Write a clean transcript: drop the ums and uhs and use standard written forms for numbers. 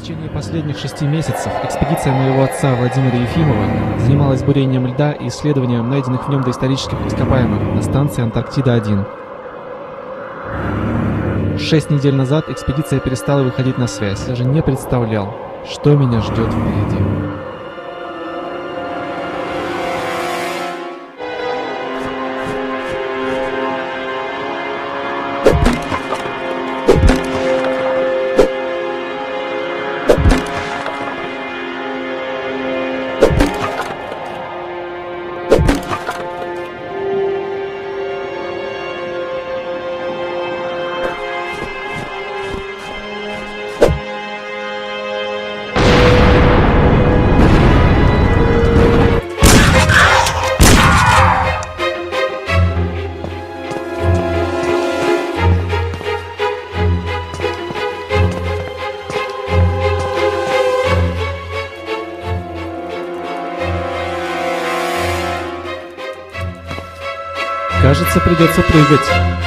течение последних 6 месяцев экспедиция моего отца Владимира Ефимова занималась бурением льда и исследованием найденных в нем доисторических ископаемых на станции Антарктида-1. 6 недель назад экспедиция перестала выходить на связь. Даже не представлял, что меня ждет впереди. Кажется, придется прыгать.